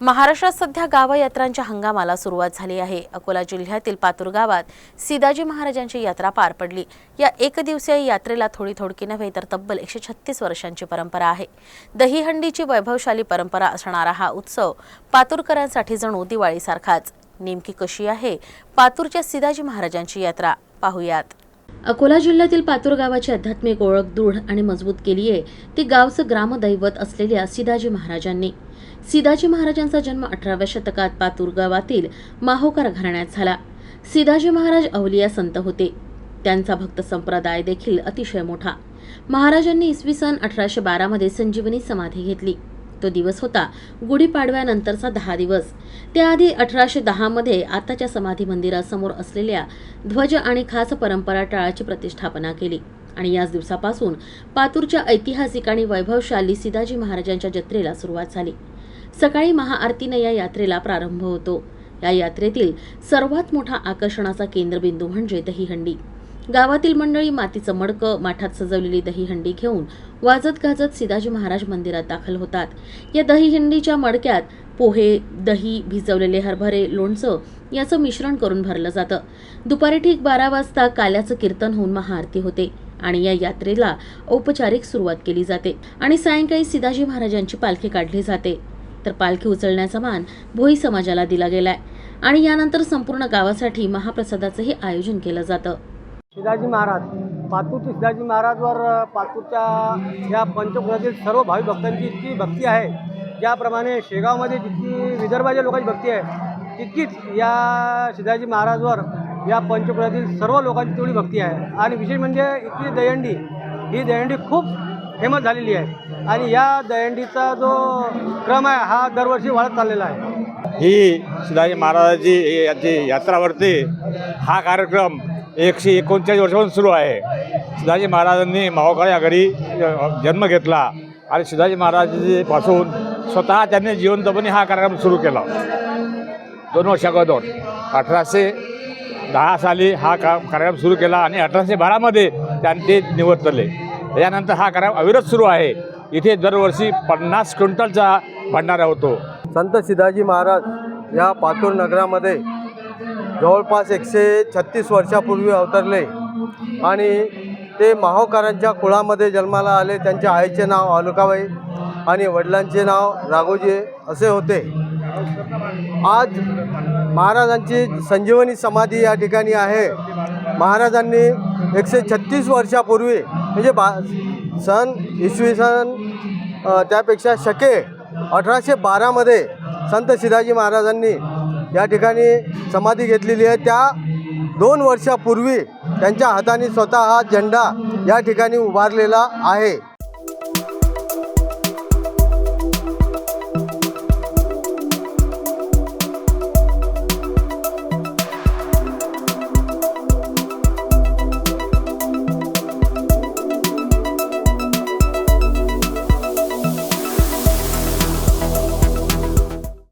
महाराष्ट्रात सध्या गावयात्रांच्या हंगामाला सुरुवात झाली आहे। अकोला जिल्ह्यातील पातूर गावात सीदाजी महाराजांची यात्रा पार पडली। या एक दिवसीय यात्रेला थोडी नव्हे तर तब्बल 136 वर्षांची परंपरा आहे। दहीहंडीची वैभवशाली परंपरा असणारा हा उत्सव पातूरकरांसाठी जणू दिवाळीसारखाच। नेमकी कशी आहे पातूरच्या सीदाजी महाराजांची यात्रा, पाहूयात। अकोला जिल्ह्यातील पातूर गावाची आध्यात्मिक ओळख दृढ आणि मजबूत केली आहे ती गावचं ग्रामदैवत असलेल्या सीदाजी महाराजांनी। सीदाजी महाराजांचा जन्म 18व्या शतकात पातूर गावातील माहोकर घराण्यात झाला। सीदाजी महाराज अवलिया संत होते। त्यांचा भक्त संप्रदाय देखील अतिशय मोठा। महाराजांनी इसवी सन 1812 मध्ये संजीवनी समाधी घेतली। तो दिवस होता गुढीपाडव्यानंतरचा 10 दिवस। त्याआधी 1810 मध्ये आताच्या समाधी मंदिरासमोर असलेल्या ध्वज आणि खास परंपरा टाळाची प्रतिष्ठापना केली आणि याच दिवसापासून पातूरच्या ऐतिहासिक आणि वैभवशाली सीदाजी महाराजांच्या जत्रेला सुरुवात झाली। सकाळी महाआरतीने या यात्रेला प्रारंभ होतो। या यात्रेतील सर्वात मोठा आकर्षणाचा केंद्रबिंदू म्हणजे दहीहंडी। गावातील मंडळी मातीचं मडकं, माठात सजवलेली दहीहंडी घेऊन वाजत गाजत सीदाजी महाराज मंदिरात दाखल होतात। या दहीहंडीच्या मडक्यात पोहे, दही, भिजवलेले हरभरे, लोणचं याचं मिश्रण करून भरलं जातं। दुपारी ठीक 12 वाजता काल्याचं कीर्तन होऊन महाआरती होते आणि या यात्रेला औपचारिक सुरुवात केली जाते आणि सायंकाळी सीदाजी महाराजांची पालखी काढली जाते। तर पालखी उचलण्याचा मान भोई समाजाला दिला गेलाय आणि यानंतर संपूर्ण गावासाठी महाप्रसादाचंही आयोजन केलं जातं। सीदाजी महाराज, पातूरचे सीदाजी महाराजवर पातूरच्या या पंचकुलातील सर्व भाविक भक्तांची इतकी भक्ती आहे, ज्याप्रमाणे शेगावमध्ये जितकी विदर्भाच्या लोकांची भक्ती आहे तितकीच या सीदाजी महाराजवर या पंचकुलातील सर्व लोकांची तेवढी भक्ती आहे। आणि विशेष म्हणजे इथली दहीहंडी, ही दहीहंडी खूप फेमस झालेली आहे आणि या दहीहंडीचा जो क्रम आहे हा दरवर्षी वाढत चाललेला आहे। ही सीदाजी महाराजांची याची यात्रावरती हा कार्यक्रम 139 वर्षापासून सुरू आहे। सीदाजी महाराजांनी माहोकर या घरी जन्म घेतला आणि सीदाजी महाराजांपासून स्वतः त्यांनी जिवंतपणे हा कार्यक्रम सुरू केला। 2 वर्ष अगोदर 1810 साली हा कार्यक्रम सुरू केला आणि 1812 मध्ये त्यांनी ते निवर्तले। यानंतर हा कार्यक्रम अविरत सुरू आहे। इथे दरवर्षी 50 क्विंटलचा भंडारा होतो। संत सीदाजी महाराज या पातूर नगरामध्ये जवळपास 136 वर्षापूर्वी अवतरले आणि ते माहोकरांच्या कुळामध्ये जन्माला आले। त्यांच्या आईचे नाव अलुकाबाई आणि वडिलांचे नाव राघोजी असे होते। आज महाराजांची संजीवनी समाधी या ठिकाणी आहे। महाराजांनी 136 वर्षापूर्वी म्हणजे सन इसवी सन त्यापेक्षा शके 1812 मध्ये संत सीदाजी महाराजांनी या ठिकाणी समाधी घेतलेली आहे। त्या 2 वर्षापूर्वी त्यांच्या हाताने स्वतः हा झेंडा या ठिकाणी उभारलेला आहे।